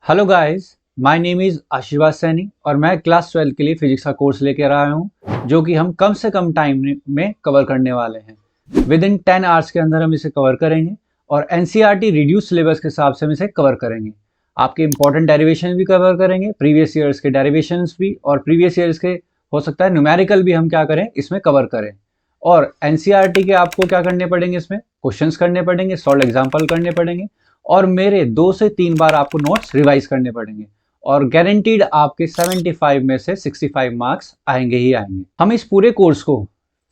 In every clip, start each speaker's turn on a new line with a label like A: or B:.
A: Hello guys, my name is आशीर्वाद सैनी और मैं क्लास 12 के लिए फिजिक्स का कोर्स लेकर आया हूँ जो कि हम कम से कम टाइम में कवर करने वाले हैं। विद इन 10 आवर्स के अंदर हम इसे कवर करेंगे और एनसीईआरटी रिड्यूस सिलेबस के हिसाब से हम इसे कवर करेंगे। आपके इंपॉर्टेंट डेरिवेशन भी कवर करेंगे, प्रीवियस ईयर्स के डेरिवेशंस भी, और प्रीवियस ईयर्स के हो सकता है न्यूमेरिकल भी हम क्या करें इसमें कवर करें। और एनसीईआरटी के आपको क्या करने पड़ेंगे, इसमें क्वेश्चंस करने पड़ेंगे, सॉल्व एग्जाम्पल करने पड़ेंगे और मेरे 2 से 3 बार आपको नोट्स रिवाइज करने पड़ेंगे और गारंटीड आपके 75 में से 65 मार्क्स आएंगे ही आएंगे। हम इस पूरे कोर्स को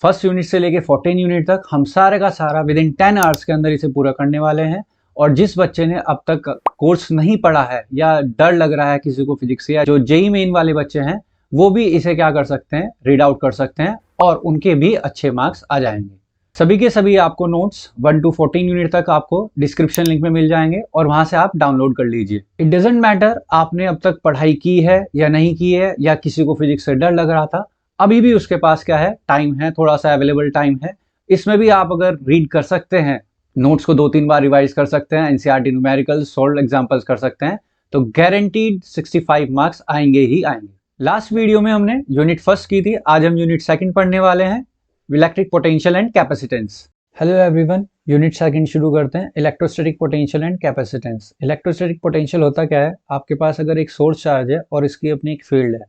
A: फर्स्ट यूनिट से लेके 14 यूनिट तक हम सारे का सारा विद इन 10 आवर्स के अंदर इसे पूरा करने वाले हैं। और जिस बच्चे ने अब तक कोर्स नहीं पढ़ा है या डर लग रहा है किसी को फिजिक्स से, या जो जेई मेन वाले बच्चे हैं, वो भी इसे क्या कर सकते हैं, रीड आउट कर सकते हैं और उनके भी अच्छे मार्क्स आ जाएंगे। सभी के सभी आपको नोट्स 1 to 14 यूनिट तक आपको डिस्क्रिप्शन लिंक में मिल जाएंगे और वहां से आप डाउनलोड कर लीजिए। इट डजेंट मैटर आपने अब तक पढ़ाई की है या नहीं की है, या किसी को फिजिक्स से डर लग रहा था, अभी भी उसके पास क्या है, टाइम है, थोड़ा सा अवेलेबल टाइम है। इसमें भी आप अगर रीड कर सकते हैं, नोट्स को 2-3 बार रिवाइज कर सकते हैं, एनसीईआरटी न्यूमेरिकल सॉल्व एग्जाम्पल्स कर सकते हैं, तो गारंटीड 65 मार्क्स आएंगे ही आएंगे। लास्ट वीडियो में हमने यूनिट फर्स्ट की थी, आज हम यूनिट सेकंड पढ़ने वाले हैं, electric potential and capacitance. Hello everyone, unit second शुरू करते हैं, electrostatic potential and capacitance. Electrostatic potential होता क्या है, आपके पास अगर एक सोर्स चार्ज है और इसकी अपनी एक फील्ड है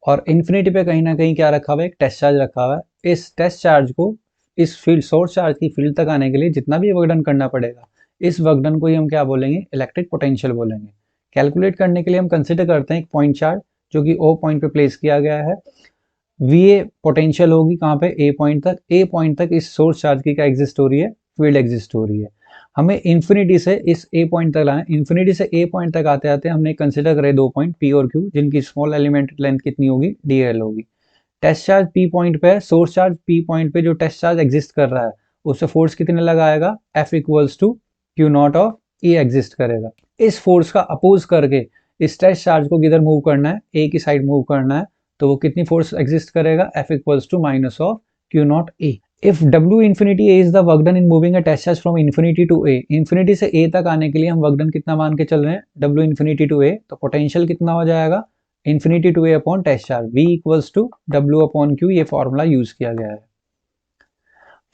A: और इन्फिनिटी पे कहीं ना कहीं क्या रखा हुआ है, एक टेस्ट चार्ज रखा हुआ है। इस टेस्ट चार्ज को इस फील्ड, सोर्स चार्ज की फील्ड तक आने के लिए जितना भी वर्कडन करना पड़ेगा, इस वर्कडन को ही हम क्या बोलेंगे, इलेक्ट्रिक पोटेंशियल बोलेंगे। कैलकुलेट करने के लिए हम कंसिडर करते हैं एक पॉइंट चार्ज जो कि ओ पॉइंट पे प्लेस किया गया है। वी पोटेंशियल होगी कहाँ पे, ए पॉइंट तक। ए पॉइंट तक इस सोर्स चार्ज की क्या एग्जिस्ट हो रही है, फील्ड एग्जिस्ट हो रही है। हमें इन्फिनिटी से इस ए पॉइंट तक लाना है। इन्फिनिटी से ए पॉइंट तक आते आते हमने कंसिडर करे 2 पॉइंट पी और क्यू, जिनकी स्मॉल एलिमेंट लेंथ कितनी होगी, डीएल होगी। टेस्ट चार्ज पी पॉइंट पे है, सोर्स चार्ज पी पॉइंट पे जो टेस्ट चार्ज एग्जिस्ट कर रहा है उससे फोर्स कितने लगाएगा, F equals to Q not of E exist करेगा। इस फोर्स का अपोज करके इस टेस्ट चार्ज को किधर मूव करना है, ए की साइड मूव करना है, तो वो कितनी फोर्स एग्जिस्ट करेगा, F equals to minus of Q not A. If W infinity A is the work done in moving a test charge from infinity to A, infinity से ए तक आने के लिए हम वर्क डन कितना मान के चल रहे हैं, डब्ल्यू इन्फिनिटी टू ए, तो पोटेंशियल कितना हो जाएगा, infinity to A upon test charge, V equals to W upon Q, ये फॉर्मूला यूज किया गया है।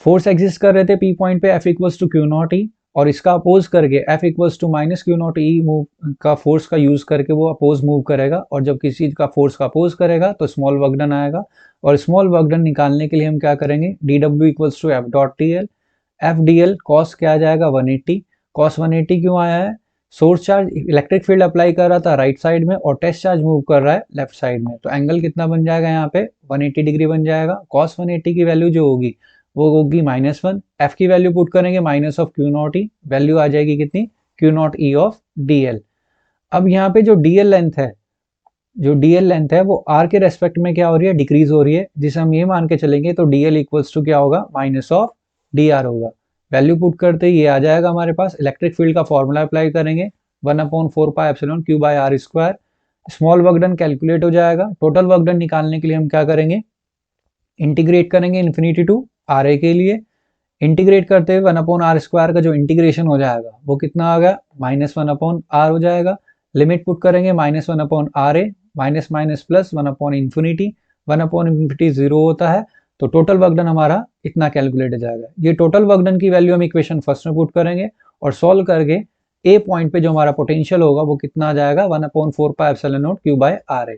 A: फोर्स एग्जिस्ट कर रहे थे पी पॉइंट पे, F equals to Q naught E, और इसका अपोज करके F equals to minus Q naught E move का फोर्स का यूज करके वो अपोज मूव करेगा, और जब किसी चीज का फोर्स का अपोज करेगा तो स्मॉल वर्क डन आएगा। और स्मॉल वर्क डन निकालने के लिए हम क्या करेंगे, D W equals to F dot D L. F D L cos क्या आ जाएगा, 180। कॉस 180 क्यों आया है, source charge electric field apply कर रहा था राइट साइड में और टेस्ट चार्ज मूव कर रहा है लेफ्ट साइड में, तो एंगल कितना बन जाएगा यहाँ पे, 180 डिग्री बन जाएगा। कॉस 180 की वैल्यू जो होगी वो होगी -1, एफ की वैल्यू पुट करेंगे minus of Q naught E, value आ जाएगी कितनी, Q naught E of D L. अब यहाँ पे जो डीएल लेंथ है, जो डीएल लेंथ है वो आर के रेस्पेक्ट में क्या हो रही है, डिक्रीज हो रही है, जिसे हम ये मान के चलेंगे तो डीएल इक्वल्स टू क्या होगा, माइनस ऑफ डी आर होगा। वैल्यू पुट करते ही ये आ जाएगा हमारे पास, इलेक्ट्रिक फील्ड का फॉर्मूला अप्लाई करेंगे, 1/4 epsilon Q by R square. Small work done calculate हो जाएगा। टोटल वर्क डन निकालने के लिए हम क्या करेंगे, इंटीग्रेट करेंगे इन्फिनिटी टू आर ए के लिए। इंटीग्रेट करते हुए 1/r स्क्वायर का जो इंटीग्रेशन हो जाएगा वो कितना आ गया, -1/r हो जाएगा। लिमिट पुट करेंगे -1/r ए, माइनस माइनस प्लस 1/इंफिनिटी, 1/इंफिनिटी 0 होता है, तो टोटल वर्क डन हमारा इतना कैलकुलेट हो जाएगा। ये टोटल वर्क डन की वैल्यू हम इक्वेशन फर्स्ट में पुट करेंगे और सॉल्व करके ए पॉइंट पे जो हमारा पोटेंशियल होगा वो कितना आ जाएगा, 1/4 epsilon naught Q by R A.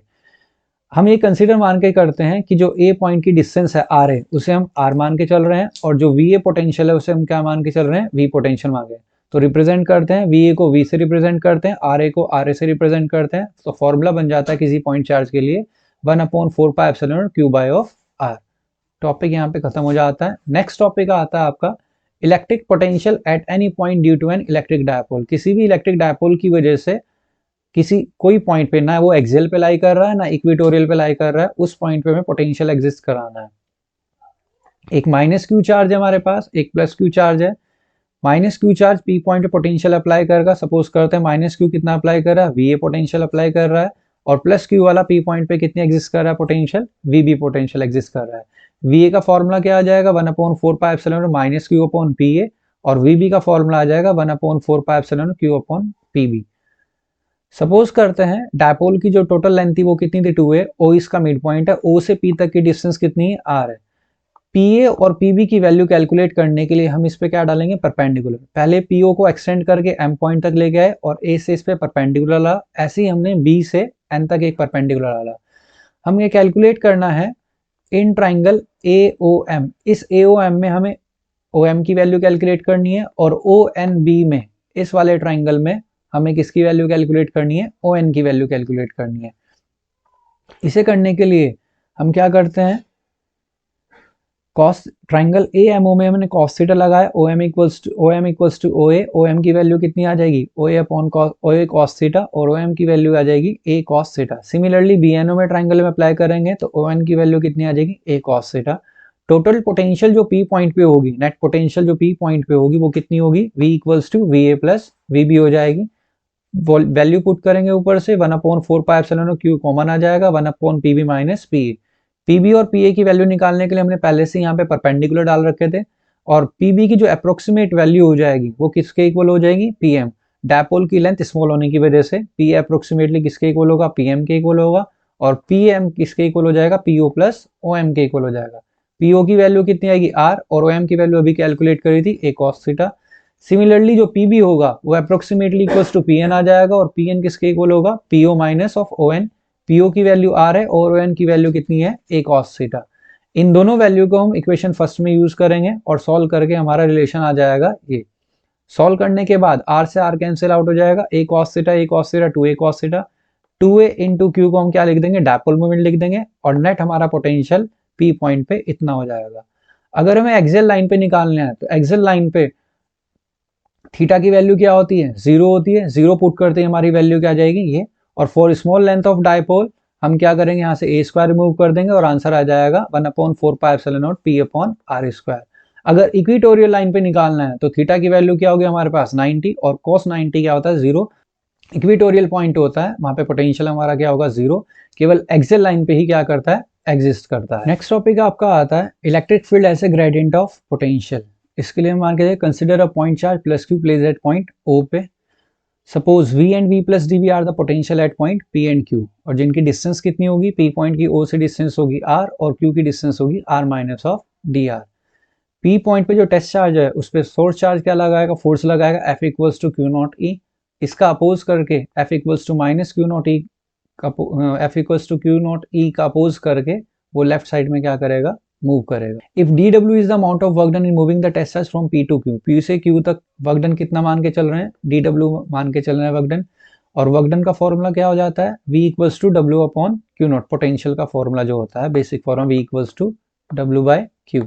A: हम ये कंसीडर मान के करते हैं कि जो ए पॉइंट की डिस्टेंस है आर ए, उसे हम आर मान के चल रहे हैं, और जो वी ए पोटेंशियल है उसे हम क्या मान के चल रहे हैं, वी पोटेंशियल मान के। तो रिप्रेजेंट करते हैं, वी ए को वी से रिप्रेजेंट करते हैं, आर ए को आर ए से रिप्रेजेंट करते हैं, तो फॉर्मूला बन जाता है किसी पॉइंट चार्ज के लिए 1/4 epsilon Q by of R. Topic यहाँ पे खत्म हो जाता है। नेक्स्ट टॉपिक आता है आपका electric potential at any point due to an electric dipole. किसी भी इलेक्ट्रिक डायपोल की वजह से किसी कोई पॉइंट पे, ना वो एक्सियल पे लाई कर रहा है ना इक्वेटोरियल पे लाई कर रहा है, उस पॉइंट पे हमें पोटेंशियल एग्जिस्ट कराना है। एक माइनस क्यू चार्ज है हमारे पास, एक प्लस क्यू चार्ज है। Minus Q charge P point पे पोटेंशियल अप्लाई करेगा, सपोज करते हैं माइनस क्यू कितना अप्लाई कर रहा है, वी ए पोटेंशियल अप्लाई कर रहा है, और प्लस क्यू वाला पी पॉइंट पे कितनी एग्जिस्ट कर रहा है potential, V B potential exist कर रहा है। वी ए का फॉर्मूला क्या आ जाएगा, 1/4 epsilon minus Q upon P A, और वी बी का फॉर्मूला आ जाएगा 1/4 epsilon Q upon P B. Suppose करते हैं डायपोल की जो टोटल लेंथ थी वो कितनी थी 2a, ओ इसका मिड पॉइंट है, ओ से p तक की डिस्टेंस कितनी है r है। PA और PB की वैल्यू कैलकुलेट करने के लिए हम इस पे क्या डालेंगे, परपेंडिकुलर। पहले PO को एक्सटेंड करके M पॉइंट तक ले गए और A से इस पे परपेंडिकुलर डाला, ऐसे ही हमने B से N तक एक परपेंडिकुलर डाला। हम ये कैलकुलेट करना है इन ट्राइंगल AOM। इस AOM में हमें OM की वैल्यू कैलकुलेट करनी है और ONB में, इस वाले ट्राइंगल में हमें किसकी वैल्यू कैलकुलेट करनी है, ON की वैल्यू कैलकुलेट करनी है। इसे करने के लिए हम क्या करते हैं, कॉस ट्राइंगल AMO में हमने कॉस थीटा लगाया, OM equals to OA। OM की वैल्यू कितनी आ जाएगी, OA upon OA cos theta, और OM की वैल्यू आ जाएगी A cos theta. Similarly BNO में ट्राइंगल में अप्लाई करेंगे तो ON की वैल्यू कितनी आ जाएगी, A cos theta. Total potential जो P पॉइंट पे होगी, नेट पोटेंशियल जो P पॉइंट पे होगी वो कितनी होगी, V equals to VA plus VB हो जाएगी। वैल्यू पुट करेंगे ऊपर से 1/4 Q कॉमन आ जाएगा, 1/PB माइनस PA। पीबी और पीए की वैल्यू निकालने के लिए हमने पहले से यहाँ पे परपेंडिकुलर डाल रखे थे, और पीबी की जो अप्रोक्सीमेट वैल्यू हो जाएगी वो किसके इक्वल हो जाएगी, पीएम। डायपोल की लेंथ स्मॉल होने की वजह से पी अप्रोक्सीमेटली किसके इक्वल होगा, पीएम के इक्वल होगा, और पीएम किसके इक्वल हो जाएगा, पीओ प्लस ओएम के इक्वल हो जाएगा। पीओ की वैल्यू कितनी आएगी, आर, और ओएम की वैल्यू अभी कैलकुलेट करी थी, ए कॉस थीटा। सिमिलरली जो पीबी होगा वो अप्रोक्सीमेटली इक्वल्स टू पीएन आ जाएगा, और पीएन किसके इक्वल होगा, PO minus of on. PO की वैल्यू आर है और ओएन की वैल्यू कितनी है, ए कॉस थीटा। इन दोनों वैल्यू को हम इक्वेशन फर्स्ट में यूज करेंगे और सॉल्व करके हमारा रिलेशन आ जाएगा ये। सॉल्व करने के बाद आर से आर कैंसिल आउट हो जाएगा, A cos theta 2a cos theta. 2a into Q को हम क्या लिख देंगे, डायपोल मोमेंट लिख देंगे, और नेट हमारा पोटेंशियल पी पॉइंट पे इतना हो जाएगा। अगर हमें एक्सेल लाइन पे निकालना है तो एक्सेल लाइन पे थीटा की वैल्यू क्या होती है, 0 होती है। 0 पुट करते ही हमारी वैल्यू क्या आ जाएगी, ये। और for small length of dipole हम क्या करेंगे, यहाँ से a स्क्वायर रिमूव कर देंगे और आंसर आ जाएगा 1/4 P अपॉन आर स्क्वायर। अगर इक्विटोरियल लाइन पे निकालना है तो थीटा की वैल्यू क्या होगी हमारे पास, 90, और cos 90 क्या होता है, 0। इक्विटोरियल पॉइंट होता है, वहां पे पोटेंशियल हमारा क्या होगा, 0। केवल एक्सेल लाइन पे ही क्या करता है, एग्जिस्ट करता है। नेक्स्ट टॉपिक आपका आता है electric field as a gradient of potential. इसके लिए हम मान के consider a point charge plus Q place at point O पे। Suppose V and V plus D V are the potential at point P and Q, और जिनकी distance कितनी होगी, P पॉइंट की O से डिस्टेंस होगी R, और Q की डिस्टेंस होगी R minus of D R. P point पे जो टेस्ट चार्ज है उस पर सोर्स चार्ज क्या लगाएगा, फोर्स लगाएगा F equals to Q naught E. इसका अपोज करके F equals to minus Q naught E का F equals to Q naught E का अपोज करके वो लेफ्ट साइड में क्या करेगा, मूव करेगा। If dw is the amount of work done in moving the test charge from P to Q, P से Q तक वर्क डन कितना मान के चल रहे हैं, dw मान के चल रहे हैं वर्क डन। और वर्क डन का फॉर्मूला क्या हो जाता है, V equals to W upon Q not. Potential का फॉर्मूला जो होता है basic formula V equals to W by Q।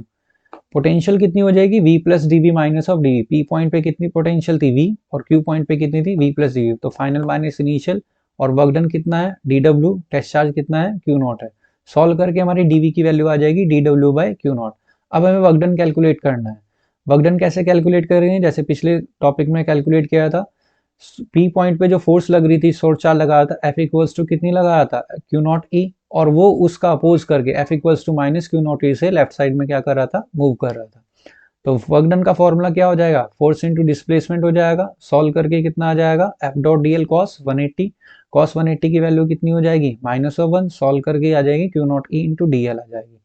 A: Potential कितनी हो जाएगी, V plus D V minus of D V. P point पे कितनी पोटेंशियल थी, V, और Q पॉइंट पे कितनी थी, V प्लस डी वी। तो फाइनल माइनस इनिशियल, और वर्क डन कितना है, dw, टेस्ट चार्ज कितना है, Q नॉट है। सॉल्व करके हमारी dv की वैल्यू आ जाएगी dw बाय Q नॉट। अब हमें वर्क डन कैलकुलेट करना है। वर्क डन कैसे कैलकुलेट करेंगे, जैसे पिछले टॉपिक में कैलकुलेट किया था। P पॉइंट पे जो फोर्स लग रही थी, सोर्स चार्ज लगाया था, F इक्वल्स टू कितनी लगाया था, Q नॉट E, और वो उसका अपोज करके F equals to minus Q not E से लेफ्ट साइड में क्या कर रहा था, मूव कर रहा था। तो वर्क डन का फॉर्मूला क्या हो जाएगा, फोर्स इंटू डिस्प्लेसमेंट हो जाएगा। सॉल्व करके कितना आ जाएगा, F dot D L cos 180। Cos 180 की वैल्यू कितनी हो जाएगी, -1। सॉल्व करके आ जाएगी Q not E into D L आ जाएगी।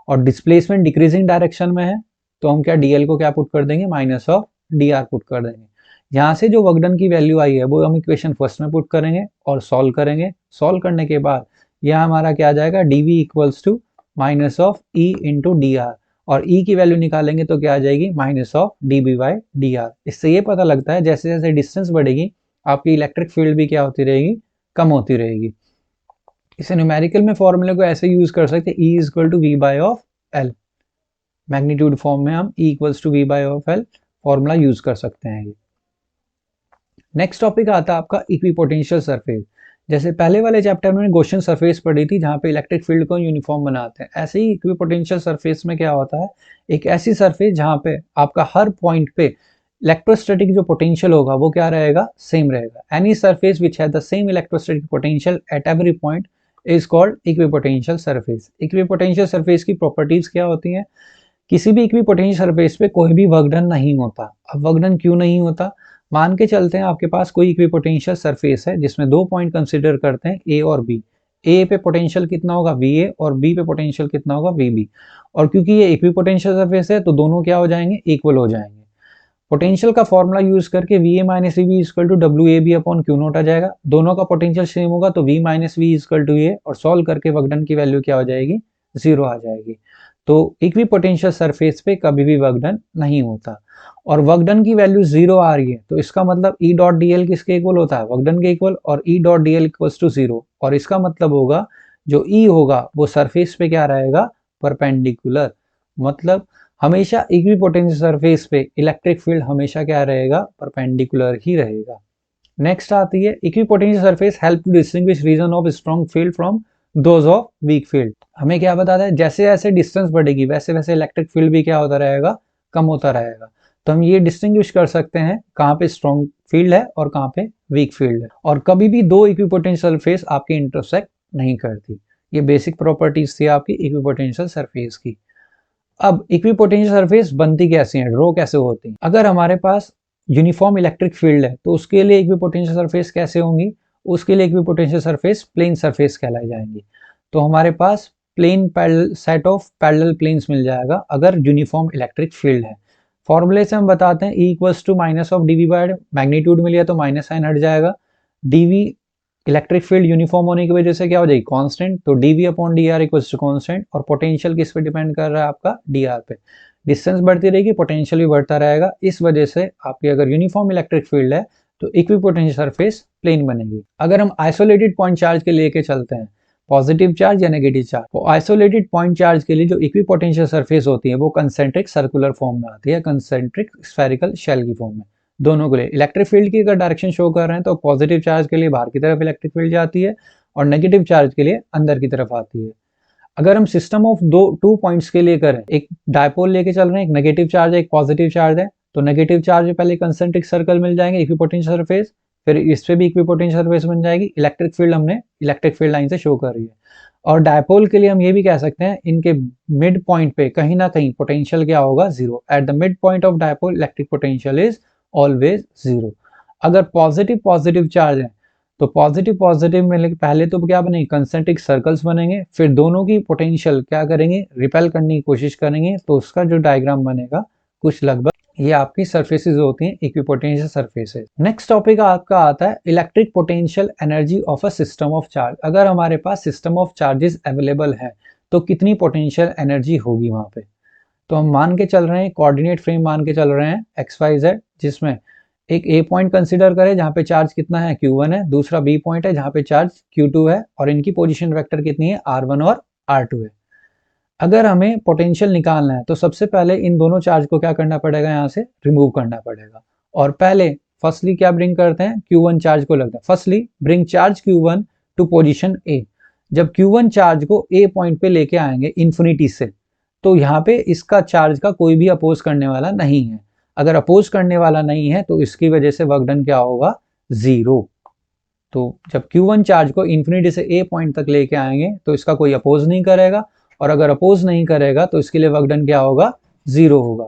A: और डिस्प्लेसमेंट डिक्रीजिंग डायरेक्शन में है तो हम क्या DL को क्या पुट कर देंगे, माइनस ऑफ DR पुट कर देंगे। यहाँ से जो वर्क डन की वैल्यू आई है वो हम इक्वेशन फर्स्ट में पुट करेंगे और सॉल्व करेंगे। सॉल्व करने के बाद यह हमारा क्या आ जाएगा, dv equals to minus of E into D R, और E की वैल्यू निकालेंगे तो क्या आ जाएगी, minus of dB by D R. इससे ये पता लगता है जैसे जैसे डिस्टेंस बढ़ेगी आपकी इलेक्ट्रिक फील्ड भी क्या होती रहेगी, कम होती रहेगी। इसे न्यूमेरिकल में फॉर्मूले को ऐसे यूज कर सकते हैं, E equal to V by of L. Magnitude form में हम E equals to V by of L formula use कर सकते हैं। नेक्स्ट टॉपिक आता है आपका इक्विपोटेंशियल सरफेस। जैसे पहले वाले चैप्टर में गॉसियन सरफेस पढ़ी थी जहाँ पे इलेक्ट्रिक फील्ड को यूनिफॉर्म बनाते हैं, ऐसे ही इक्विपोटेंशियल सरफेस में क्या होता है, एक ऐसी सरफेस जहाँ पे आपका हर पॉइंट पे इलेक्ट्रोस्टैटिक जो पोटेंशियल होगा वो क्या रहेगा, सेम रहेगा। Any surface which has the same electrostatic potential at every point is called equipotential surface. Equipotential surface की प्रॉपर्टीज क्या होती हैं, किसी भी इक्विपोटेंशियल सरफेस पे कोई भी वर्क डन नहीं होता। अब वर्क डन क्यों नहीं होता, मान के चलते हैं आपके पास कोई इक्विपोटेंशियल सरफेस है जिसमें 2 पॉइंट कंसिडर करते हैं ए और बी। ए पे पोटेंशियल कितना होगा VA और बी पे पोटेंशियल कितना होगा VB। और क्योंकि ये इक्विपोटेंशियल सरफेस है तो दोनों क्या हो जाएंगे, इक्वल हो जाएंगे। पोटेंशियल का फॉर्मूला यूज करके VA minus VB equal to WAB upon Q naught आ जाएगा। दोनों का पोटेंशियल सेम होगा तो V minus V equal to A, और सॉल्व करके वर्क डन की वैल्यू क्या हो जाएगी, 0 आ जाएगी। तो इक्विपोटेंशियल सरफेस पे कभी भी वर्क डन नहीं होता, और वर्क डन की वैल्यू 0 आ रही है तो इसका मतलब E डॉट डी एल किसके इक्वल होता है, वर्क डन के इक्वल, और E dot D L equals to 0। और इसका मतलब होगा जो E होगा वो सरफेस पे क्या रहेगा, परपेंडिकुलर। मतलब हमेशा इक्विपोटेंशियल सरफेस पे इलेक्ट्रिक फील्ड हमेशा क्या रहेगा, परपेंडिकुलर ही रहेगा। नेक्स्ट आती है equipotential surface help to distinguish region of strong field from those of weak field. हमें क्या बताता है, जैसे जैसे डिस्टेंस बढ़ेगी वैसे वैसे इलेक्ट्रिक फील्ड भी क्या होता रहेगा, कम होता रहेगा। तो हम ये डिस्टिंग्विश कर सकते हैं कहाँ पे स्ट्रॉन्ग फील्ड है और कहाँ पे वीक फील्ड है। और कभी भी दो इक्विपोटेंशियल सरफेस आपके इंटरसेक्ट नहीं करती। ये बेसिक प्रॉपर्टीज थी आपकी इक्विपोटेंशियल सरफेस की। अब इक्विपोटेंशियल सरफेस बनती कैसे है, ड्रॉ कैसे होती है। अगर हमारे पास यूनिफॉर्म इलेक्ट्रिक फील्ड है तो उसके लिए इक्विपोटेंशियल सरफेस कैसे होंगी, उसके लिए इक्विपोटेंशियल सरफेस प्लेन सरफेस कहलाई जाएंगी। तो हमारे पास plane set of parallel planes मिल जाएगा अगर यूनिफॉर्म इलेक्ट्रिक फील्ड है। फॉर्मूले से हम बताते हैं E equals to minus of dV by magnitude मिल गया तो माइनस साइन हट जाएगा। dV इलेक्ट्रिक फील्ड यूनिफॉर्म होने की वजह से क्या हो जाएगी, कांस्टेंट, तो dV upon dr equals to constant. और पोटेंशियल किस पे डिपेंड कर रहा है आपका, dr पे। डिस्टेंस बढ़ती रहेगी पोटेंशियल भी बढ़ता रहेगा। इस वजह से आपकी अगर यूनिफॉर्म इलेक्ट्रिक फील्ड है तो इक्विपोटेंशियल सरफेस प्लेन बनेगी। अगर हम आइसोलेटेड पॉइंट चार्ज के लेके चलते हैं, पॉजिटिव चार्ज या नेगेटिव चार्ज, तो आइसोलेटेड पॉइंट चार्ज के लिए जो इक्विपोटेंशियल सरफेस होती है वो कंसेंट्रिक सर्कुलर फॉर्म में आती है, कंसेंट्रिक स्फेरिकल शेल की फॉर्म में। दोनों के लिए इलेक्ट्रिक फील्ड की अगर डायरेक्शन शो कर रहे हैं तो पॉजिटिव चार्ज के लिए बाहर की तरफ इलेक्ट्रिक फील्ड जाती है और नेगेटिव चार्ज के लिए अंदर की तरफ आती है। अगर हम सिस्टम ऑफ टू पॉइंट्स के लिए करें, एक डायपोल लेके चल रहे हैं, एक नेगेटिव चार्ज है एक पॉजिटिव चार्ज है, तो नेगेटिव चार्ज में पहले कंसेंट्रिक सर्कल मिल जाएंगे इक्विपोटेंशियल सरफेस, फिर इस पे भी इक्विपोटेंशियल सरफेस बन जाएगी। इलेक्ट्रिक फील्ड हमने इलेक्ट्रिक फील्ड लाइन से शो कर रही है। और डायपोल के लिए हम ये भी कह सकते हैं इनके मिड पॉइंट पे कहीं ना कहीं पोटेंशियल क्या होगा, 0। At the mid point of dipole electric potential is always 0। अगर पॉजिटिव पॉजिटिव चार्ज है तो पॉजिटिव पॉजिटिव में पहले तो क्या बनेंगे, कंसेंट्रिक सर्कल्स बनेंगे, फिर दोनों की पोटेंशियल क्या करेंगे, रिपेल करने की कोशिश करेंगे, तो उसका जो डायग्राम बनेगा कुछ लगभग ये आपकी सरफेसेस होती हैं इक्विपोटेंशियल सरफेसेस। नेक्स्ट टॉपिक आपका आता है electric potential energy of a system of charge. अगर हमारे पास सिस्टम ऑफ चार्जेस अवेलेबल है तो कितनी पोटेंशियल एनर्जी होगी वहां पे। तो हम मान के चल रहे हैं, कोऑर्डिनेट फ्रेम मान के चल रहे हैं XYZ, जिसमें एक A पॉइंट कंसिडर करें जहां पे चार्ज कितना है, Q1 है, दूसरा B पॉइंट है जहां पे चार्ज Q2 है, और इनकी पोजीशन वेक्टर कितनी है, R1 और R2 है। अगर हमें पोटेंशियल निकालना है तो सबसे पहले इन दोनों चार्ज को क्या करना पड़ेगा, यहाँ से रिमूव करना पड़ेगा। और पहले फर्स्टली क्या ब्रिंग करते हैं, Q1 चार्ज को लगता है। Firstly bring charge Q1 to position A। जब Q1 चार्ज को A पॉइंट पे लेके आएंगे इन्फिनिटी से, तो यहाँ पे इसका चार्ज का कोई भी अपोज करने वाला नहीं है। अगर अपोज करने वाला नहीं है तो इसकी वजह से वर्क डन क्या होगा, 0। तो जब Q1 चार्ज को इन्फिनिटी से A पॉइंट तक लेके आएंगे तो इसका कोई अपोज नहीं करेगा, और अगर अपोज नहीं करेगा तो इसके लिए वर्क डन क्या होगा, 0 होगा।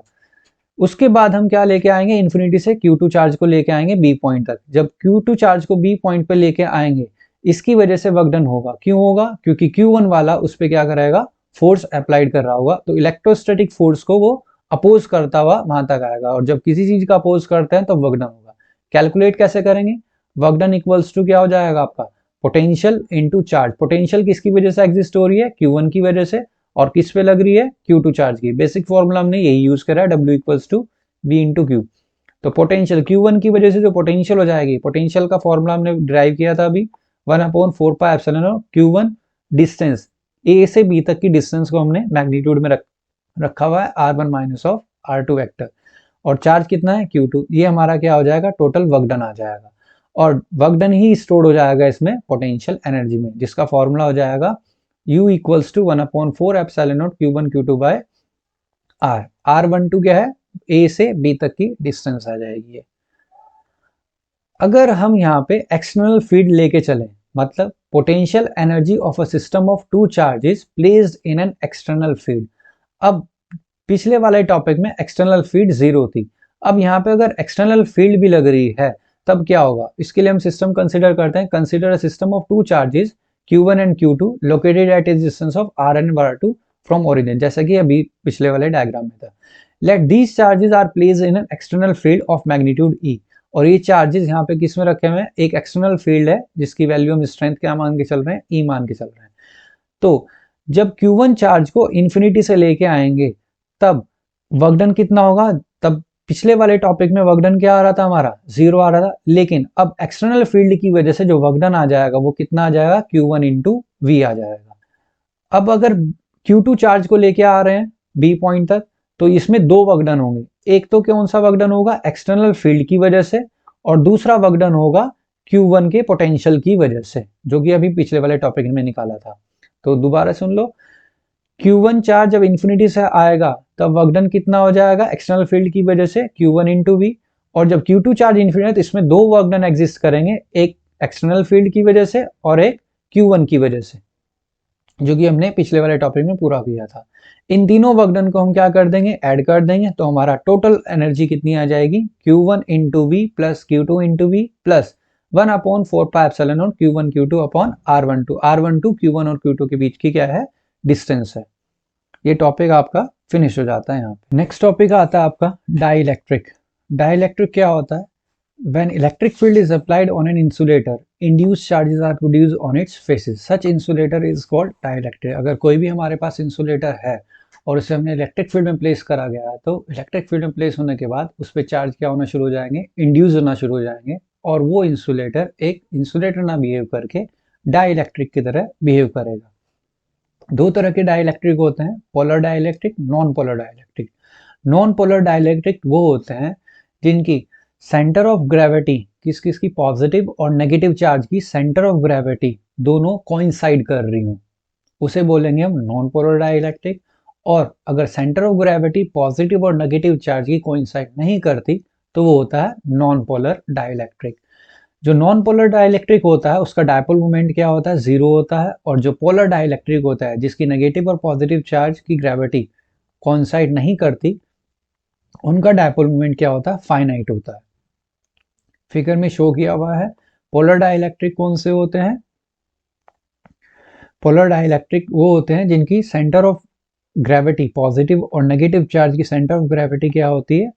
A: उसके बाद हम क्या लेके आएंगे, इन्फिनिटी से Q2 चार्ज को लेके आएंगे B पॉइंट तक। जब Q2 चार्ज को B पॉइंट पे लेके आएंगे इसकी वजह से वर्क डन होगा। क्यों होगा, क्योंकि Q1 वाला उस पर क्या करेगा, फोर्स अप्लाइड कर रहा होगा, तो इलेक्ट्रोस्टैटिक फोर्स को वो अपोज करता हुआ वहां तक आएगा। और जब किसी चीज का अपोज करते हैं तो वर्क डन होगा। कैलकुलेट कैसे करेंगे, वर्क डन इक्वल्स टू क्या हो जाएगा आपका, पोटेंशियल इनटू चार्ज। पोटेंशियल किसकी वजह से एग्जिस्ट हो रही है, Q1 की वजह से, और किस पे लग रही है, Q2 चार्ज की। बेसिक फॉर्मूला हमने यही यूज करा है, W equals to V into Q। तो पोटेंशियल Q1 की वजह से जो पोटेंशियल हो जाएगी, पोटेंशियल का फॉर्मूला हमने ड्राइव किया था अभी, 1/4πε Q1 डिस्टेंस A से B तक की डिस्टेंस को हमने मैग्नीट्यूड में रखा हुआ है, R1 minus of R2 vector. और चार्ज कितना है, Q2। ये हमारा क्या हो जाएगा, टोटल वर्क डन आ जाएगा। और वर्क डन ही स्टोर हो जाएगा इसमें पोटेंशियल एनर्जी में, जिसका फॉर्मूला हो जाएगा U equals to 1/4ε0 Q1 Q2 by R। R12 क्या है, A से B तक की डिस्टेंस आ जाएगी ये। अगर हम यहाँ पे एक्सटर्नल फील्ड लेके चलें, मतलब potential energy of a system of two charges placed in an external field. अब पिछले वाले टॉपिक में एक्सटर्नल फील्ड 0 थी, अब यहाँ पे अगर एक्सटर्नल फील्ड भी लग रही है तब क्या होगा, इसके लिए हम सिस्टम कंसिडर करते हैं। Consider a system of two charges Q1 and Q2 located at a distance of R and R2 from origin, जैसा कि अभी पिछले वाले डायग्राम में था। Let these charges are placed in an external field of magnitude E, और ये charges यहाँ पे किस में रखे हुए हैं, एक एक्सटर्नल फील्ड है जिसकी वैल्यू हम स्ट्रेंथ क्या मान के चल रहे हैं, E मान के चल रहे हैं। तो जब Q1 चार्ज को इन्फिनिटी से लेके आएंगे तब वर्क डन कितना होगा, तब पिछले वाले टॉपिक में वर्क डन क्या आ रहा था, हमारा 0 आ रहा था, लेकिन अब एक्सटर्नल फील्ड की वजह से जो वर्क डन आ जाएगा वो कितना आ जाएगा, Q1 इंटू वी आ जाएगा। अब अगर Q2 चार्ज को लेके आ रहे हैं B पॉइंट तक, तो इसमें दो वर्क डन होंगे, एक तो कौन सा वर्क डन होगा, एक्सटर्नल फील्ड की वजह से, और दूसरा वर्क डन होगा Q1 के पोटेंशियल की वजह से, जो कि अभी पिछले वाले टॉपिक में निकाला था। तो दोबारा सुन लो, Q1 चार्ज जब इन्फिनिटी से आएगा तब वर्क डन कितना हो जाएगा, एक्सटर्नल फील्ड की वजह से Q1 इंटू वी, और जब Q2 चार्ज इन्फिनिटी तो इसमें दो वर्क डन एग्जिस्ट करेंगे, एक एक्सटर्नल फील्ड की वजह से और एक Q1 की वजह से, जो कि हमने पिछले वाले टॉपिक में पूरा किया था। इन तीनों वर्क डन को हम क्या कर देंगे, ऐड कर देंगे, तो हमारा टोटल एनर्जी कितनी आ जाएगी, Q1 into V plus Q2 into V plus 1/4πε0 Q1 Q2 upon R12। R12 Q1 और Q2 के बीच की क्या है, डिस्टेंस है। ये टॉपिक आपका फिनिश हो जाता है यहाँ पे। नेक्स्ट टॉपिक आता है आपका डाइलेक्ट्रिक। डाइलेक्ट्रिक क्या होता है, when electric field is applied on an insulator induced charges are produced on its faces, such insulator is called dielectric। अगर कोई भी हमारे पास इंसुलेटर है और उसे हमने इलेक्ट्रिक फील्ड में प्लेस करा गया है, तो इलेक्ट्रिक फील्ड में प्लेस होने के बाद उस पर चार्ज क्या होना शुरू हो जाएंगे, इंड्यूस होना शुरू हो जाएंगे, और वो इंसुलेटर एक इंसुलेटर ना बिहेव करके डाइलेक्ट्रिक की तरह बिहेव करेगा। दो तरह के डाइलेक्ट्रिक होते हैं, polar dielectric, non polar dielectric. Non polar dielectric वो होते हैं जिनकी सेंटर ऑफ ग्रेविटी, किस किस की, पॉजिटिव और नेगेटिव चार्ज की सेंटर ऑफ ग्रेविटी दोनों कोइंसाइड कर रही हूँ, उसे बोलेंगे हम नॉन पोलर डाइलेक्ट्रिक। और अगर सेंटर ऑफ ग्रेविटी पॉजिटिव और नेगेटिव चार्ज की कोइंसाइड नहीं करती तो वो होता है नॉन पोलर डाइलेक्ट्रिक। जो नॉन पोलर डाइलेक्ट्रिक होता है उसका डायपोल मोमेंट क्या होता है, 0 होता है, और जो पोलर डाइलेक्ट्रिक होता है जिसकी नेगेटिव और पॉजिटिव चार्ज की ग्रेविटी कोइंसाइड नहीं करती, उनका डायपोल मोमेंट क्या होता है, फाइनाइट होता है। फिगर में शो किया हुआ है पोलर डाइलेक्ट्रिक कौन से होते हैं, पोलर डाइलेक्ट्रिक वो होते हैं जिनकी सेंटर ऑफ ग्रेविटी पॉजिटिव और नेगेटिव चार्ज की सेंटर ऑफ ग्रेविटी क्या होती है,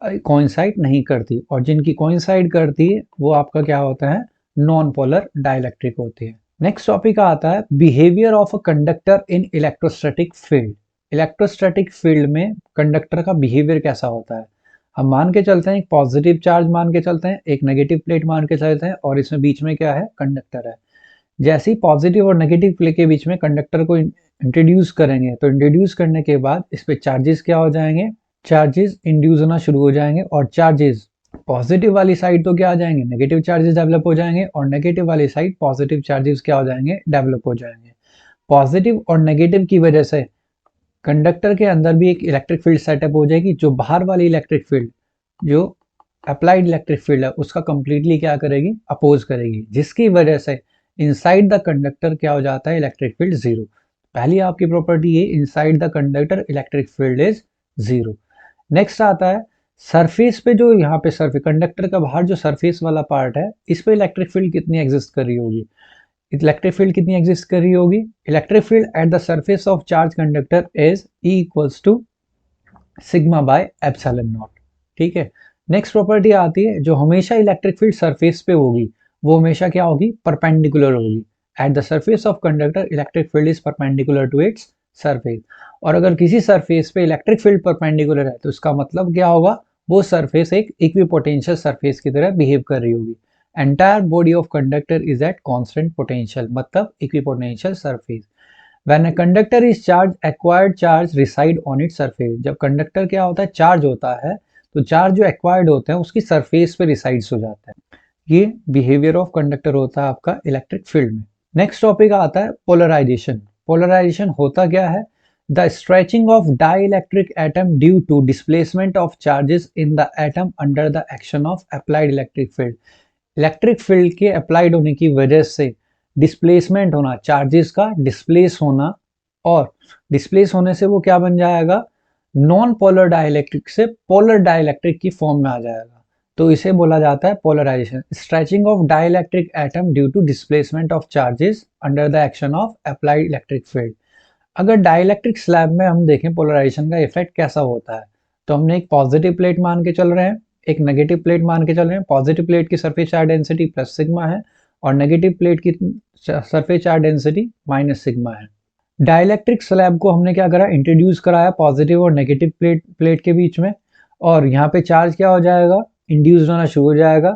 A: कोइंसाइड नहीं करती, और जिनकी कोइंसाइड करती है वो आपका क्या होता है, नॉन पोलर डाइलेक्ट्रिक होती है। नेक्स्ट टॉपिक आता है behaviour of a conductor in electrostatic field. Electrostatic field में कंडक्टर का बिहेवियर कैसा होता है, हम मान के चलते हैं एक पॉजिटिव चार्ज मान के चलते हैं, एक नेगेटिव प्लेट मान के चलते हैं, और इसमें बीच में क्या है, कंडक्टर है। जैसे ही पॉजिटिव और नेगेटिव प्लेट के बीच में कंडक्टर को इंट्रोड्यूस करेंगे, तो इंट्रोड्यूस करने के बाद इस पे चार्जेस क्या हो जाएंगे, चार्जेस इंड्यूस होना शुरू हो जाएंगे, और चार्जेस पॉजिटिव वाली साइड तो क्या आ जाएंगे, नेगेटिव चार्जेस डेवलप हो जाएंगे, और नेगेटिव वाली साइड पॉजिटिव चार्जेस क्या हो जाएंगे, डेवलप हो जाएंगे। पॉजिटिव और नेगेटिव की वजह से कंडक्टर के अंदर भी एक इलेक्ट्रिक फील्ड सेटअप हो जाएगी, जो बाहर वाली इलेक्ट्रिक फील्ड, जो अप्लाइड इलेक्ट्रिक फील्ड है, उसका कंप्लीटली क्या करेगी, अपोज करेगी, जिसकी वजह से इनसाइड द कंडक्टर क्या हो जाता है, इलेक्ट्रिक फील्ड 0। पहली आपकी प्रॉपर्टी है inside the conductor electric field is 0। Next आता है सरफेस पे, जो यहाँ पे सरफेस कंडक्टर का बाहर जो सरफेस वाला पार्ट है, इस पे इलेक्ट्रिक फील्ड कितनी एग्जिस्ट कर रही होगी, इलेक्ट्रिक फील्ड कितनी एग्जिस्ट कर रही होगी, electric field at the surface of charge conductor is E equals to sigma by epsilon not. ठीक है। नेक्स्ट प्रॉपर्टी आती है जो हमेशा इलेक्ट्रिक फील्ड सरफेस पे होगी वो हमेशा क्या होगी, परपेंडिकुलर होगी। At the surface of conductor electric field is perpendicular to its surface. और अगर किसी सरफेस पे इलेक्ट्रिक फील्ड परपेंडिकुलर है तो इसका मतलब क्या होगा, वो सरफेस एक इक्विपोटेंशियल सरफेस की तरह बिहेव कर रही होगी। Entire body of conductor is at constant potential, मतलब equipotential surface. When a conductor is charged, acquired charge reside on its surface। जब कंडक्टर क्या होता है, चार्ज होता है, तो चार्ज जो एक्वायर्ड होते हैं उसकी सरफेस पे रिसाइड्स हो जाता है। ये बिहेवियर ऑफ कंडक्टर होता है आपका इलेक्ट्रिक फील्ड में। नेक्स्ट टॉपिक आता है पोलराइजेशन। पोलराइजेशन होता क्या है, the stretching of dielectric atom due to displacement of charges in the atom under the action of applied electric field. Electric field के अप्लाइड होने की वजह से डिस्प्लेसमेंट होना, चार्जेस का डिस्प्लेस होना, और डिस्प्लेस होने से वो क्या बन जाएगा, नॉन पोलर डाइलेक्ट्रिक से पोलर डाइलेक्ट्रिक की फॉर्म में आ जाएगा, तो इसे बोला जाता है polarisation. Stretching of dielectric atom due to displacement of charges under the action of applied electric field. अगर डाइलेक्ट्रिक स्लैब में हम देखें पोलराइजेशन का इफेक्ट कैसा होता है, तो हमने एक पॉजिटिव प्लेट मान के चल रहे हैं, एक नेगेटिव प्लेट मान के चल रहे हैं। पॉजिटिव प्लेट की surface charge density plus sigma है और नेगेटिव प्लेट की surface charge density minus sigma है। डाइलेक्ट्रिक स्लैब को हमने क्या करा, इंट्रोड्यूस कराया पॉजिटिव और नेगेटिव प्लेट के बीच में, और यहाँ पे चार्ज क्या हो जाएगा, इंड्यूस्ड होना शुरू हो जाएगा।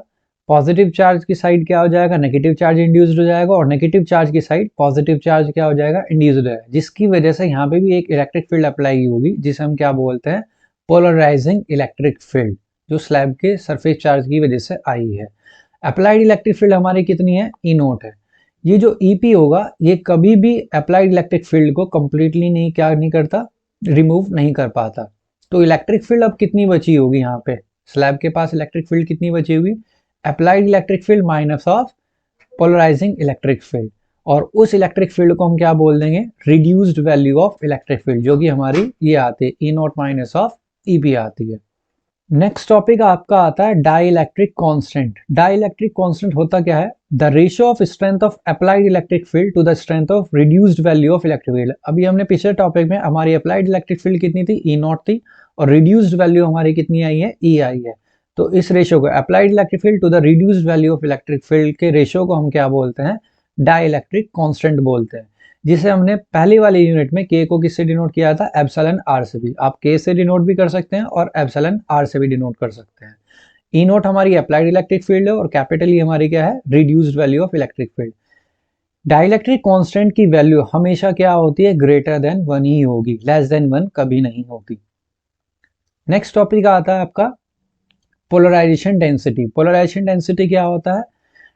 A: पॉजिटिव चार्ज की साइड क्या हो जाएगा, नेगेटिव चार्ज इंड्यूस्ड हो जाएगा, और नेगेटिव चार्ज की साइड पॉजिटिव चार्ज क्या हो जाएगा, इंड्यूस्ड हो जाएगा, जिसकी वजह से यहाँ पे भी एक इलेक्ट्रिक फील्ड अप्लाई होगी, जिसे हम क्या बोलते हैं, पोलराइजिंग इलेक्ट्रिक फील्ड, जो स्लैब के सरफेस चार्ज की वजह से आई है। अप्लाइड इलेक्ट्रिक फील्ड हमारी कितनी है, ई नोट है। ये जो ईपी होगा ये कभी भी अप्लाइड इलेक्ट्रिक फील्ड को कंप्लीटली नहीं करता, रिमूव नहीं कर पाता। तो इलेक्ट्रिक फील्ड अब कितनी बची होगी, यहाँ पे स्लैब के पास इलेक्ट्रिक फील्ड कितनी बची होगी, applied electric field minus of polarising electric field, और उस इलेक्ट्रिक फील्ड को हम क्या बोल देंगे, reduced value of electric field, जो कि हमारी ये आती है E not minus of E P आती है। नेक्स्ट टॉपिक आपका आता है डाइलेक्ट्रिक कांस्टेंट। डाइलेक्ट्रिक कांस्टेंट होता क्या है, the ratio of strength of applied electric field to the strength of reduced value of electric field. अभी हमने पिछले टॉपिक में हमारी अप्लाइड इलेक्ट्रिक फील्ड कितनी थी, ई नॉट थी, और रिड्यूस्ड वैल्यू हमारी कितनी आई है, ई आई है। तो इस रेशियो को, applied electric field to the reduced value of electric field के रेशियो को हम क्या बोलते हैं, डाइलेक्ट्रिक कांस्टेंट बोलते हैं, जिसे हमने पहली वाली यूनिट में के को किससे डिनोट किया था, एप्सिलॉन आर से भी। आप के से डिनोट भी कर सकते हैं और एप्सिलॉन आर से भी डिनोट कर सकते हैं। ई नोट हमारी अप्लाइड इलेक्ट्रिक फील्ड है और कैपिटल ई हमारी क्या है, reduced value of electric field. Dielectric constant की वैल्यू हमेशा क्या होती है, ग्रेटर देन 1 ही होगी, लेस देन 1 कभी नहीं होती। नेक्स्ट टॉपिक आता है आपका पोलराइजेशन डेंसिटी। पोलराइजेशन डेंसिटी क्या होता है,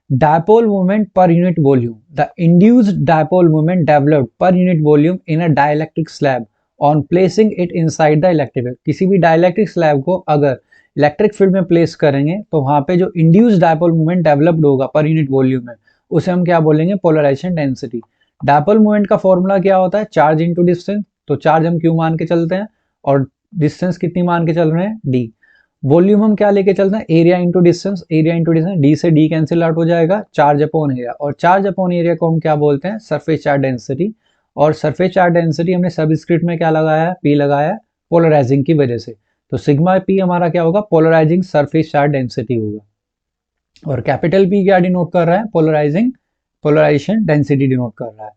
A: dipole moment per unit volume. The induced dipole moment developed per unit volume in a dielectric slab on placing it inside the electric field. किसी भी डाइलेक्ट्रिक स्लैब को अगर इलेक्ट्रिक फील्ड में place करेंगे तो वहां पे जो इंड्यूस्ड डायपोल मोमेंट डेवलप्ड होगा पर यूनिट वॉल्यूम में, उसे हम क्या बोलेंगे, पोलराइजेशन डेंसिटी। डायपोल मोमेंट का फॉर्मूला क्या होता है, चार्ज इंटू डिस्टेंस। तो चार्ज हम क्यू मान के चलते हैं और डिस्टेंस कितनी मान के चल रहे हैं, डी। वॉल्यूम हम क्या लेके चलते हैं, area into distance. Area into distance, D से डी कैंसिल आउट हो जाएगा, चार्ज अपॉन एरिया, और चार्ज अपॉन एरिया को हम क्या बोलते हैं, सरफेस चार्ज डेंसिटी। और सरफेस चार्ज डेंसिटी हमने सबस्क्रिप्ट में क्या लगाया है, पी लगाया है, पोलराइजिंग की वजह से। तो सिग्मा पी हमारा क्या होगा, पोलराइजिंग सरफेस चार्ज डेंसिटी होगा। और कैपिटल पी क्या डिनोट कर रहा है, पोलराइजेशन डेंसिटी डिनोट कर रहा है।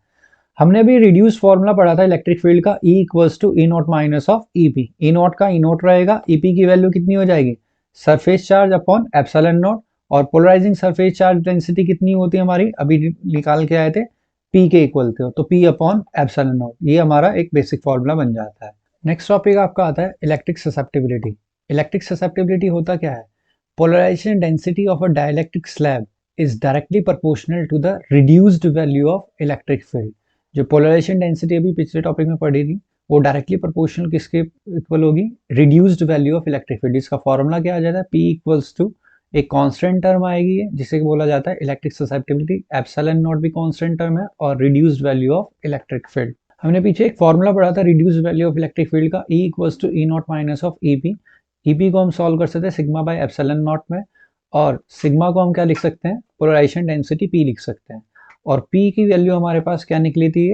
A: हमने भी रिड्यूस फॉर्मूला पढ़ा था इलेक्ट्रिक फील्ड का, E equals to E not minus of EP. E naught का ई नॉट रहेगा, ईपी की वैल्यू कितनी हो जाएगी, surface charge upon epsilon naught, और पोलराइजिंग सरफेस चार्ज डेंसिटी कितनी होती है हमारी, अभी निकाल के आए थे, पी के इक्वल थे, तो पी अपॉन एप्सिलॉन नॉट। ये हमारा एक बेसिक फॉर्मूला बन जाता है। नेक्स्ट टॉपिक आपका आता है इलेक्ट्रिक ससेप्टिबिलिटी। इलेक्ट्रिक ससेप्टिबिलिटी होता क्या है, polarisation density of a dielectric slab is directly proportional to the reduced value of electric field. जो पोलराइजेशन डेंसिटी अभी पिछले टॉपिक में पढ़ी थी, वो डायरेक्टली प्रोपोर्शनल किसके इक्वल होगी, reduced value of electric field. इसका फॉर्मूला क्या आ जाता है, P इक्वल्स टू एक कांस्टेंट टर्म आएगी जिसे बोला जाता है इलेक्ट्रिक ससेप्टिबिलिटी, एप्सिलॉन नॉट भी कांस्टेंट टर्म है, और reduced value of electric field. हमने पीछे एक फॉर्मूला पढ़ा था reduced value of electric field का, E equals to E not minus of EP. EP को हम सॉल्व कर सकते हैं सिग्मा बाय एप्सिलॉन नॉट में, और सिग्मा को हम क्या लिख सकते हैं, पोलराइजेशन डेंसिटी P लिख सकते हैं। और P की वैल्यू हमारे पास क्या निकली थी,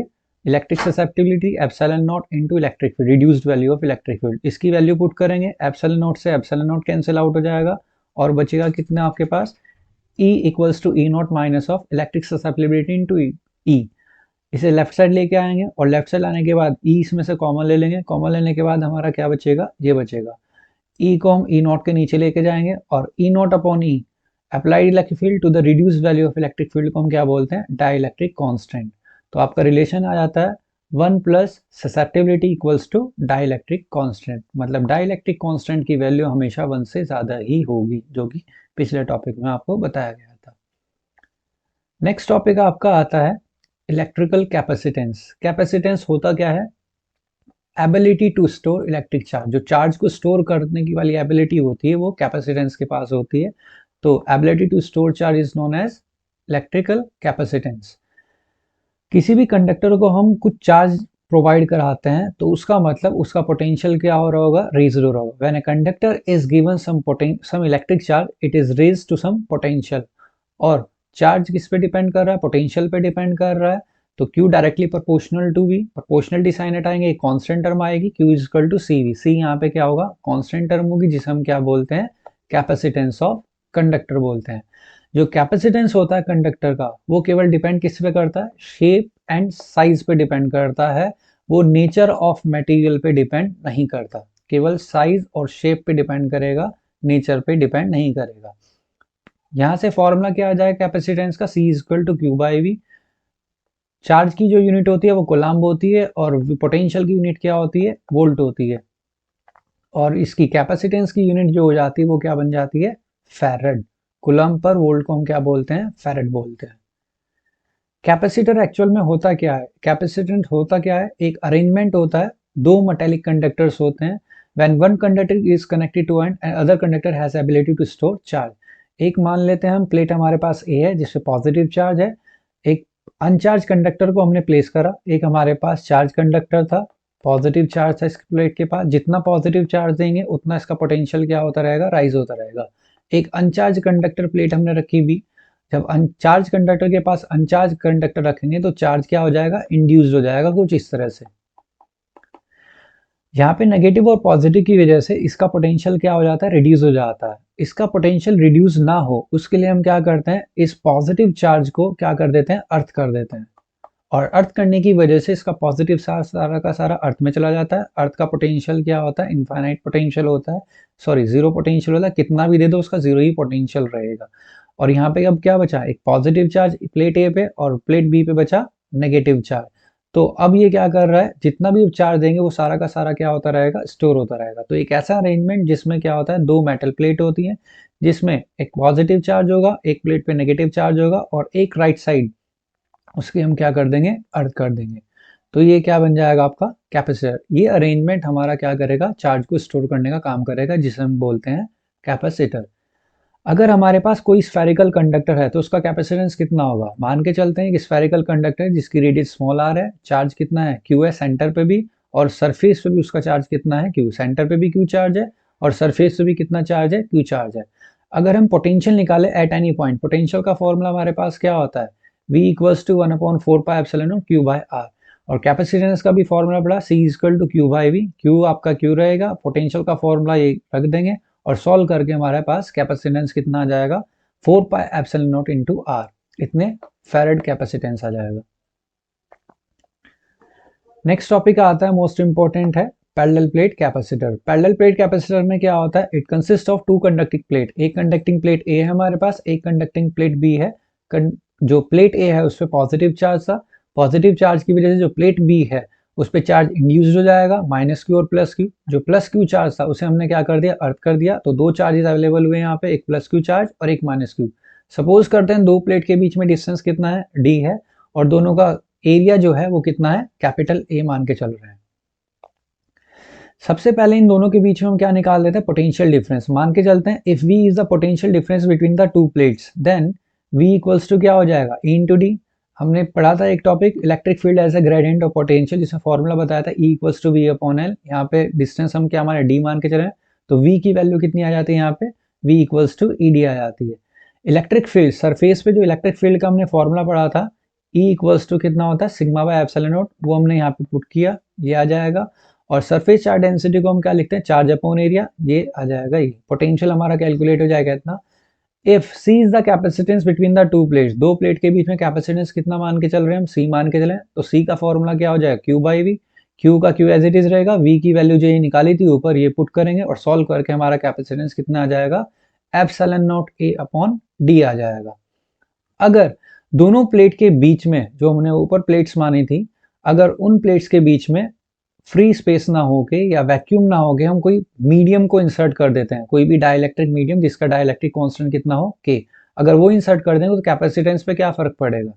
A: electric susceptibility epsilon naught into electric field, reduced value of electric field. इसकी वैल्यू पुट करेंगे, एप्सिलॉन नॉट से एप्सिलॉन नॉट कैंसिल आउट हो जाएगा, और बचेगा कितना आपके पास, E equals to E not minus of electric susceptibility into E। इसे लेफ्ट साइड लेके आएंगे, और लेफ्ट साइड लाने के बाद E इसमें से कॉमन ले लेंगे। कॉमन लेने के बाद हमारा क्या बचेगा, ये बचेगा। E को हम ई नॉट के नीचे लेके जाएंगे, और E naught upon E applied electric field to the reduced value of electric field को हम क्या बोलते हैं, डाइलेक्ट्रिक कांस्टेंट। तो आपका रिलेशन आ जाता है 1 plus susceptibility equals to dielectric constant. मतलब डाइलेक्ट्रिक कांस्टेंट की वैल्यू हमेशा 1 से ज़्यादा ही होगी, जो कि पिछले टॉपिक में आपको बताया गया था। नेक्स्ट टॉपिक आपका आता है इलेक्ट्रिकल कैपेसिटेंस। कैपेसिटेंस होता क्या है, ability to store electric charge. जो चार्ज को स्टोर करने की वाली एबिलिटी होती है वो कैपेसिटेंस के पास होती है। तो ability to store charge is known as electrical capacitance. किसी भी कंडक्टर को हम कुछ चार्ज प्रोवाइड कराते हैं तो उसका मतलब उसका पोटेंशियल क्या हो रहा होगा, रेज्ड हो रहा होगा। When a conductor is given some electric charge it is raised to some potential. और चार्ज किस पे डिपेंड कर रहा है, पोटेंशियल पे डिपेंड कर रहा है। तो Q directly proportional to V, proportionality sign हटाएंगे, एक कांस्टेंट टर्म आएगी Q is equal to CV। C यहाँ पे क्या होगा, कांस्टेंट टर्म होगी जिसे हम क्या बोलते हैं, कैपेसिटेंस ऑफ कंडक्टर बोलते हैं। जो कैपेसिटेंस होता है कंडक्टर का वो केवल डिपेंड किस पे करता है, शेप एंड साइज पे डिपेंड करता है। वो नेचर ऑफ मटेरियल पे डिपेंड नहीं करता, केवल साइज और शेप पे डिपेंड करेगा, नेचर पे डिपेंड नहीं करेगा। यहाँ से फॉर्मूला क्या आ जाएगा कैपेसिटेंस का, C is equal to Q by V। Charge की जो यूनिट होती है वो कोलम्ब होती है और पोटेंशियल की यूनिट क्या होती है, वोल्ट होती है। और इसकी कैपेसिटेंस की यूनिट जो हो जाती है वो क्या बन जाती है, फैरड। कुलम्ब पर वोल्ट को हम क्या बोलते हैं, फैरड बोलते हैं। कैपेसिटर एक्चुअल में होता क्या है, कैपेसिटेंट होता क्या है, एक अरेंजमेंट होता है, दो मेटेलिक कंडक्टर्स होते हैं। When one conductor is connected to and other conductor has ability to store charge. एक मान लेते हैं हम प्लेट हमारे पास ए है जिसपे पॉजिटिव चार्ज है, एक अनचार्ज कंडक्टर को हमने प्लेस करा, एक हमारे पास चार्ज कंडक्टर था, पॉजिटिव चार्ज था इस प्लेट के पास। जितना पॉजिटिव चार्ज देंगे उतना इसका पोटेंशियल क्या होता रहेगा, राइज होता रहेगा। एक अनचार्ज कंडक्टर प्लेट हमने रखी भी, जब अनचार्ज कंडक्टर के पास अनचार्ज कंडक्टर रखेंगे तो चार्ज क्या हो जाएगा, इंड्यूस्ड हो जाएगा कुछ इस तरह से। यहाँ पे नेगेटिव और पॉजिटिव की वजह से इसका पोटेंशियल क्या हो जाता है, रिड्यूस हो जाता है। इसका पोटेंशियल रिड्यूस ना हो उसके लिए हम क्या करते हैं, इस पॉजिटिव चार्ज को क्या कर देते हैं, अर्थ कर देते हैं। और अर्थ करने की वजह से इसका पॉजिटिव सारा का सारा अर्थ में चला जाता है। अर्थ का पोटेंशियल क्या होता है, इनफाइनाइट पोटेंशियल होता है, सॉरी जीरो पोटेंशियल होता है, कितना भी दे दो उसका जीरो ही पोटेंशियल रहेगा। और यहाँ पे अब क्या बचा, एक पॉजिटिव चार्ज प्लेट ए पे और प्लेट बी पे बचा नेगेटिव चार्ज। तो अब ये क्या कर रहा है, जितना भी चार्ज देंगे वो सारा का सारा क्या होता रहेगा, स्टोर होता रहेगा। तो एक ऐसा अरेंजमेंट जिसमें क्या होता है, दो मेटल प्लेट होती है जिसमें एक पॉजिटिव चार्ज होगा, एक प्लेट पे नेगेटिव चार्ज होगा और एक राइट साइड उसके हम क्या कर देंगे, अर्थ कर देंगे। तो ये क्या बन जाएगा आपका कैपेसिटर। ये अरेंजमेंट हमारा क्या करेगा, चार्ज को स्टोर करने का काम करेगा जिसे हम बोलते हैं कैपेसिटर। अगर हमारे पास कोई स्फेरिकल कंडक्टर है तो उसका कैपेसिटेंस कितना होगा, मान के चलते हैं कि स्फेरिकल कंडक्टर जिसकी रेडियस स्मॉल आर है, चार्ज कितना है, क्यू है सेंटर पे भी और सरफेस पे भी उसका चार्ज कितना है, क्यू। सेंटर पे भी क्यू चार्ज है और सरफेस पे भी कितना चार्ज है, क्यू चार्ज है। अगर हम पोटेंशियल निकाले एट एनी पॉइंट, पोटेंशियल का फॉर्मूला हमारे पास क्या होता है, V equals to 1/4 epsilon naught Q by R। और कैपेसिटेंस का भी फॉर्मूला पड़ा, C equal to Q by V। Q आपका Q रहेगा, पोटेंशियल का फॉर्मूला ये रख देंगे और सॉल्व करके हमारे पास कैपेसिटेंस कितना आ जाएगा, 4 एप्सिलॉन नॉट इंटू R। इतने फैरेड कैपेसिटेंस आ जाएगा। नेक्स्ट टॉपिक आता है, मोस्ट इंपॉर्टेंट है parallel plate capacitor. Parallel plate capacitor में क्या होता है, it consist of two conducting plate. एक कंडक्टिंग प्लेट ए है हमारे पास, एक कंडक्टिंग प्लेट बी है। जो प्लेट ए है उस पर पॉजिटिव चार्ज था, पॉजिटिव चार्ज की वजह से जो प्लेट बी है उस पर चार्ज इंड्यूस्ड हो जाएगा, माइनस क्यू और प्लस क्यू। जो प्लस क्यू चार्ज था उसे हमने क्या कर दिया, अर्थ कर दिया। तो दो चार्जेस अवेलेबल हुए यहाँ पे, एक प्लस क्यू चार्ज और एक माइनस क्यू। सपोज करते हैं दो प्लेट के बीच में डिस्टेंस कितना है, डी है, और दोनों का एरिया जो है वो कितना है, कैपिटल ए मान के चल रहे हैं। सबसे पहले इन दोनों के बीच में हम क्या निकाल देते हैं, पोटेंशियल डिफरेंस। मान के चलते हैं if V is the potential difference between the two plates then V equals to क्या हो जाएगा, E इंटू डी। हमने पढ़ा था एक topic electric field as a gradient of potential, जिसमें फॉर्मूला बताया था E equals to V upon L। यहाँ पे डिस्टेंस हम क्या हमारे D मान के चले, तो V की वैल्यू कितनी आ जाती है यहाँ पे, V equals to E D आ जाती है। इलेक्ट्रिक फील्ड सरफेस पे जो इलेक्ट्रिक फील्ड का हमने फॉर्मूला पढ़ा था, E इक्वल्स टू कितना होता है, सिग्मा बाय एप्सिलॉन नॉट, वो हमने यहाँ पे पुट किया, ये आ जाएगा। और सरफेस चार्ज डेंसिटी को हम क्या लिखते हैं, चार्ज अपॉन एरिया, ये आ जाएगा। ये पोटेंशियल हमारा कैलकुलेट हो जाएगा इतना। If C is the capacitance between the two plates, दो प्लेट के बीच में कैपेसिटेंस कितना मान के चल रहे हैं हम, C मान के चले, तो C का फॉर्मूला क्या हो जाएगा, Q बाई V। Q का Q एज इट इज रहेगा, V की वैल्यू जो ये निकाली थी ऊपर ये पुट करेंगे और सॉल्व करके हमारा कैपेसिटेंस कितना आ जाएगा, epsilon naught A upon D आ जाएगा। अगर दोनों प्लेट के बीच में जो हमने ऊपर प्लेट्स मानी थी, अगर उन प्लेट्स के बीच में फ्री स्पेस ना होके या वैक्यूम ना होके हम कोई मीडियम को इंसर्ट कर देते हैं, कोई भी डाइलेक्ट्रिक मीडियम जिसका डाइलेक्ट्रिक कांस्टेंट कितना हो, K, अगर वो इंसर्ट कर देंगे तो कैपेसिटेंस पे क्या फर्क पड़ेगा।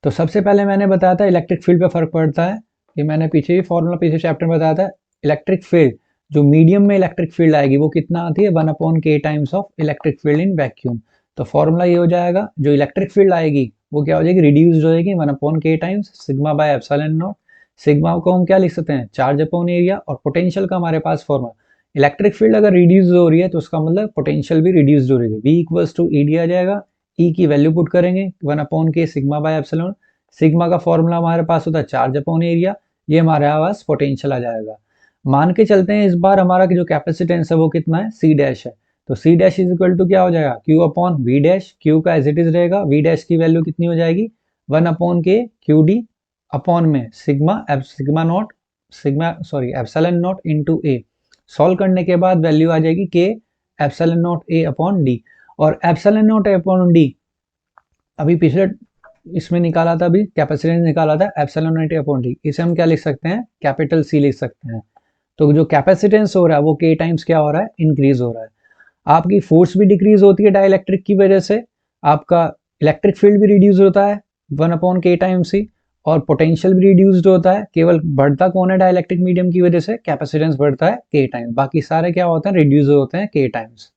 A: तो सबसे पहले मैंने बताया था इलेक्ट्रिक फील्ड पे फर्क पड़ता है, ये मैंने पीछे भी फॉर्मूला पीछे चैप्टर में बताया था। इलेक्ट्रिक फील्ड जो मीडियम में इलेक्ट्रिक फील्ड आएगी वो कितना आती है, 1/k times of electric field in vacuum. तो फॉर्मूला ये हो जाएगा, जो इलेक्ट्रिक फील्ड आएगी वो क्या हो जाएगी, रिड्यूस्ड हो जाएगी 1/k times sigma by epsilon not. Sigma को हम क्या लिख सकते हैं, चार्ज अपॉन एरिया। और पोटेंशियल का हमारे पास फॉर्मूला, इलेक्ट्रिक फील्ड अगर रिड्यूस हो रही है तो उसका मतलब पोटेंशियल भी रिड्यूस हो रही है। V equals to E D आ जाएगा, ई की वैल्यू पुट करेंगे 1/k sigma by epsilon. Sigma का फॉर्मूला हमारे पास होता है चार्ज अपॉन एरिया, ये हमारे पास पोटेंशियल आ जाएगा। मान के चलते हैं इस बार हमारा जो कैपेसिटेंस है वो कितना है, C डैश है। तो C dash is equal to क्या हो जाएगा, Q upon V dash. Q का एज इट इज रहेगा, V डैश की वैल्यू कितनी हो जाएगी 1/k QD अपॉन में epsilon naught into A। Solve करने के बाद वैल्यू आ जाएगी K epsilon naught A upon D। और epsilon naught A upon D अभी पिछले इसमें निकाला था, अभी कैपेसिटेंस निकाला था epsilon naught A upon D। इसे हम क्या लिख सकते हैं, कैपिटल C लिख सकते हैं। तो जो कैपेसिटेंस हो रहा है वो K टाइम्स क्या हो रहा है, इंक्रीज हो रहा है। आपकी फोर्स भी डिक्रीज होती है डाइलेक्ट्रिक की वजह से, आपका इलेक्ट्रिक फील्ड भी रिड्यूस होता है 1/k टाइम्स C, और पोटेंशियल भी रिड्यूस्ड होता है। केवल बढ़ता कौन है डाइलेक्ट्रिक मीडियम की वजह से, कैपेसिटेंस बढ़ता है K टाइम्स, बाकी सारे क्या होते हैं, रिड्यूस होते हैं K टाइम्स।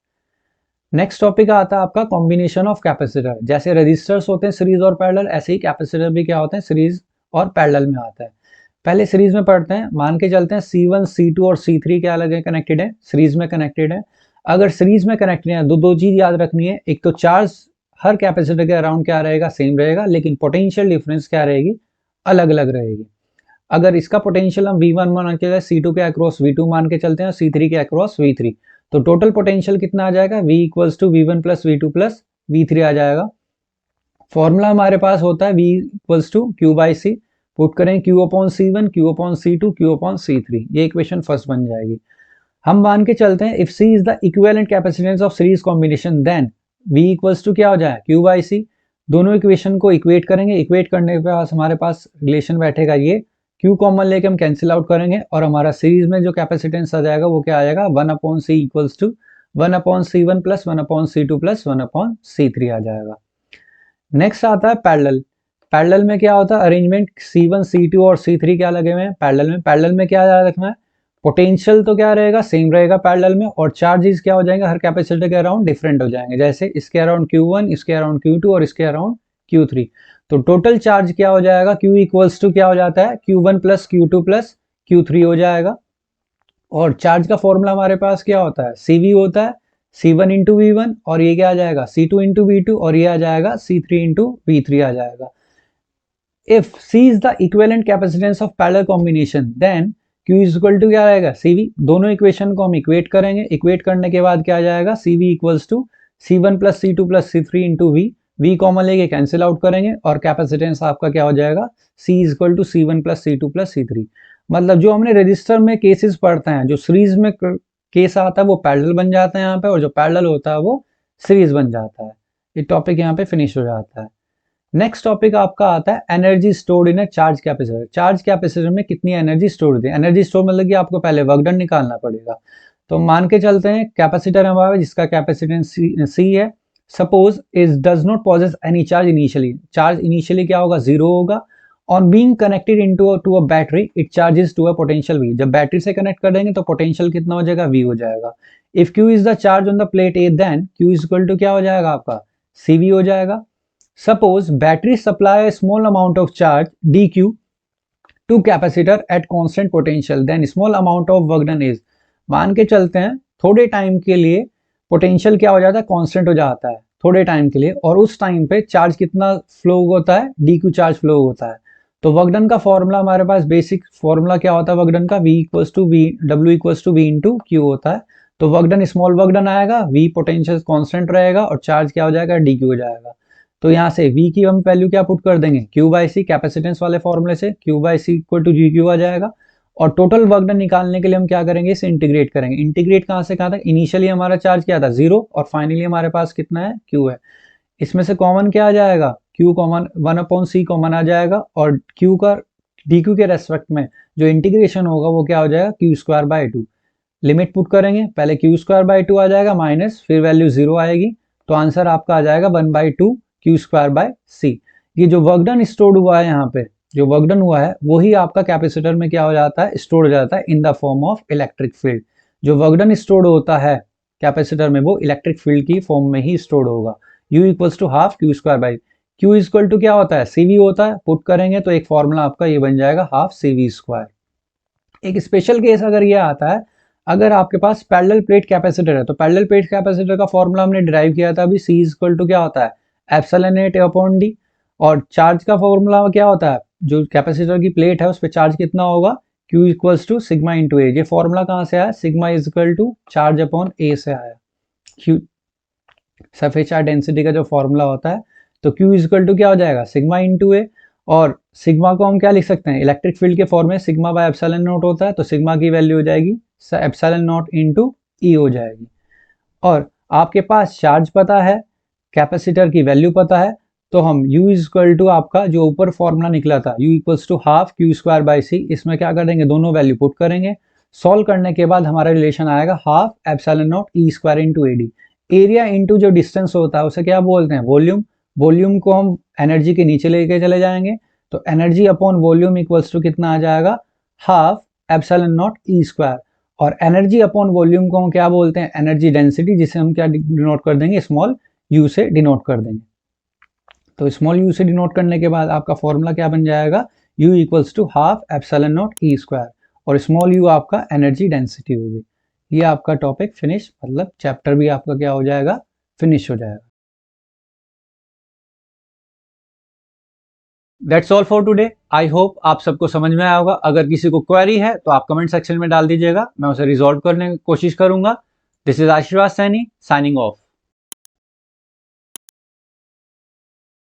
A: नेक्स्ट टॉपिक आता है आपका कॉम्बिनेशन ऑफ कैपेसिटर। जैसे रजिस्टर्स होते हैं सीरीज और पैरेलल, ऐसे ही कैपेसिटर भी क्या होते हैं, सीरीज और पैरेलल में आता है। पहले सीरीज में पढ़ते हैं, मान के चलते हैं C1 C2 और C3 क्या लगे कनेक्टेड है, सीरीज में कनेक्टेड है। अगर सीरीज में कनेक्टेड है दो चीज याद रखनी है, एक तो चार्ज हर कैपेसिटर के अराउंड क्या रहेगा, सेम रहेगा, लेकिन पोटेंशियल डिफरेंस क्या रहेगी, अलग अलग रहेगी। अगर इसका पोटेंशियल हम V1 मान के C2 के अक्रॉस V2 मान के चलते हैं, C3 के अक्रॉस V3, तो टोटल पोटेंशियल कितना आ जाएगा, V equals to V1 plus V2 plus V3 आ जाएगा। फॉर्मूला हमारे पास होता है V equals to Q by C, put करें Q upon C1, Q upon C2, Q upon C3, ये इक्वेशन फर्स्ट बन जाएगी। हम मान के चलते हैं if C is the equivalent capacitance of series combination then V equals to क्या हो जाए, Q बाई C। दोनों इक्वेशन को इक्वेट करेंगे, इक्वेट करने के बाद हमारे पास रिलेशन बैठेगा ये, Q कॉमन लेके हम कैंसिल आउट करेंगे और हमारा सीरीज में जो कैपेसिटेंस आ जाएगा वो क्या आ जाएगा, 1/C equals to 1/C1 plus 1/C2 plus 1/C3 आ जाएगा। नेक्स्ट आता है पैरेलल। पैरेलल में क्या होता है, अरेंजमेंट C1 C2 और C3 क्या लगे हुए हैं पैरेलल में। पैरेलल में क्या याद रखना है, पोटेंशियल तो क्या रहेगा, सेम रहेगा पैरेलल में, और चार्जेस क्या हो जाएंगे हर कैपेसिटर के अराउंड डिफरेंट हो जाएंगे। जैसे इसके अराउंड Q1, इसके अराउंड Q2 और इसके अराउंड Q3। तो टोटल चार्ज क्या हो जाएगा, Q इक्वल्स टू क्या हो जाता है, Q1 plus Q2 plus Q3 हो जाएगा। और चार्ज का फॉर्मूला हमारे पास क्या होता है, CV होता है C1 इंटू V1, और ये क्या आ जाएगा C2 इंटू V2, और ये आ जाएगा C3 इंटू V3 आ जाएगा। If C is the equivalent capacitance of parallel combination then Q is equal to क्या आएगा, CV। दोनों इक्वेशन को हम इक्वेट करेंगे, इक्वेट करने के बाद क्या आ जाएगा, CV equals to C1 plus C2 plus C3 into V common लेके कैंसिल आउट करेंगे और कैपेसिटेंस आपका क्या हो जाएगा, C is equal to C1 plus C2 plus C3। मतलब जो हमने रजिस्टर में केसेस पढ़ते हैं, जो सीरीज में केस आता है वो पैरेलल बन जाता है यहाँ पे, और जो पैरेलल होता है वो सीरीज बन जाता है। ये टॉपिक यहाँ पे फिनिश हो जाता है। नेक्स्ट टॉपिक आपका आता है energy stored in a charge capacitor. Charge capacitor में कितनी एनर्जी स्टोर होती है, एनर्जी स्टोर मतलब कि आपको पहले वर्क डन निकालना पड़ेगा। तो मान के चलते हैं कैपेसिटर हमारा जिसका कैपेसिटेंस C है, suppose is does not possess any charge initially. Charge initially क्या होगा, जीरो होगा। On being connected into to a battery it charges to a potential V। जब बैटरी से कनेक्ट कर देंगे तो पोटेंशियल कितना हो जाएगा, V हो जाएगा। If Q is the charge on the plate A then Q is equal to क्या हो जाएगा आपका, CV हो जाएगा। Suppose battery supply a small amount of charge dq to capacitor at constant potential, then small amount of work done is। मान के चलते हैं थोड़े टाइम के लिए पोटेंशियल क्या हो जाता है, कांस्टेंट हो जाता है थोड़े टाइम के लिए, और उस टाइम पे चार्ज कितना फ्लो होता है, dq चार्ज फ्लो होता है। तो वर्क डन का फॉर्मूला हमारे पास बेसिक फॉर्मूला क्या होता है वर्क डन का, V equals to V W equals to V into Q होता है। तो work done small work done आएगा, V पोटेंशियल कांस्टेंट रहेगा और चार्ज क्या हो जाएगा, dq हो जाएगा। तो यहाँ से V की हम वैल्यू क्या पुट कर देंगे, Q बाई C, कैपेसिटेंस वाले फॉर्मूले से Q by C equal to GQ आ जाएगा। और टोटल वर्क डन निकालने के लिए हम क्या करेंगे, इसे इंटीग्रेट करेंगे। इंटीग्रेट कहाँ से कहाँ तक, इनिशियली हमारा चार्ज क्या था, जीरो, और फाइनली हमारे पास कितना है, Q है। इसमें से कॉमन क्या आ जाएगा, Q कॉमन 1/C कॉमन आ जाएगा, और Q का DQ के रेस्पेक्ट में जो इंटीग्रेशन होगा वो क्या हो जाएगा, Q²/2। लिमिट पुट करेंगे, पहले Q²/2 आ जाएगा माइनस, फिर वैल्यू जीरो आएगी, तो आंसर आपका आ जाएगा 1/2 Q²/C। ये जो वर्क डन स्टोर्ड हुआ है यहाँ पे, जो वर्क डन हुआ है वही आपका कैपेसिटर में क्या हो जाता है, स्टोर हो जाता है in the form of electric field. जो वर्क डन स्टोर्ड होता है कैपेसिटर में वो इलेक्ट्रिक फील्ड की फॉर्म में ही स्टोर्ड होगा। U equals to half Q²/। Q equal to क्या होता है, CV होता है, पुट करेंगे तो एक फॉर्मूला आपका ये बन जाएगा हाफ CV स्क्वायर। एक स्पेशल केस अगर ये आता है, अगर आपके पास पैरेलल प्लेट कैपेसिटर है, तो पैरेलल प्लेट कैपेसिटर का फॉर्मूला हमने डिराइव किया था अभी, C इक्वल टू क्या होता है, एप्सिलॉन नॉट अपॉन डी। और चार्ज का फॉर्मूला क्या होता है, जो कैपेसिटर की प्लेट है उस पर चार्ज कितना होगा, Q equals to sigma into A. ये फॉर्मूला कहाँ से आया, sigma is equal to charge upon A से आया। Q सरफेस चार्ज डेंसिटी का जो फॉर्मूला होता है, तो Q इक्वल टू क्या हो जाएगा, सिग्मा इंटू ए। और सिग्मा को हम क्या लिख सकते हैं, इलेक्ट्रिक फील्ड के फॉर्म में सिग्मा बाय एप्सिलॉन नॉट होता है, तो सिग्मा की वैल्यू हो जाएगी एप्सिलॉन नॉट इंटू ई हो जाएगी। और आपके पास चार्ज पता है, कैपेसिटर की वैल्यू पता है, तो हम U इक्वल टू आपका जो ऊपर फॉर्मूला निकला था U equals to half Q square by C, इसमें क्या करेंगे, दोनों वैल्यू पुट करेंगे। सॉल्व करने के बाद हमारा रिलेशन आएगा half epsilon naught E square into AD. Area into जो डिस्टेंस होता है उसे क्या बोलते हैं, वॉल्यूम। वॉल्यूम को हम एनर्जी के नीचे लेके चले जाएंगे, तो energy upon volume equals to कितना आ जाएगा, half epsilon naught E square. और एनर्जी अपॉन वॉल्यूम को हम क्या बोलते हैं, एनर्जी डेंसिटी, जिसे हम क्या डिनोट कर देंगे, स्मॉल u से डिनोट कर देंगे। तो स्मॉल u से डिनोट करने के बाद आपका फॉर्मूला क्या बन जाएगा, u equals to half epsilon naught E square, और स्मॉल u आपका एनर्जी डेंसिटी होगी। ये आपका टॉपिक फिनिश, मतलब चैप्टर भी आपका क्या हो जाएगा, फिनिश हो जाएगा। That's all for today. I hope आप सबको समझ में आया होगा। अगर किसी को क्वेरी है तो आप कमेंट सेक्शन में डाल दीजिएगा, मैं उसे रिजॉल्व करने की कोशिश करूंगा। दिस इज आशीर्वाद सैनी साइनिंग ऑफ।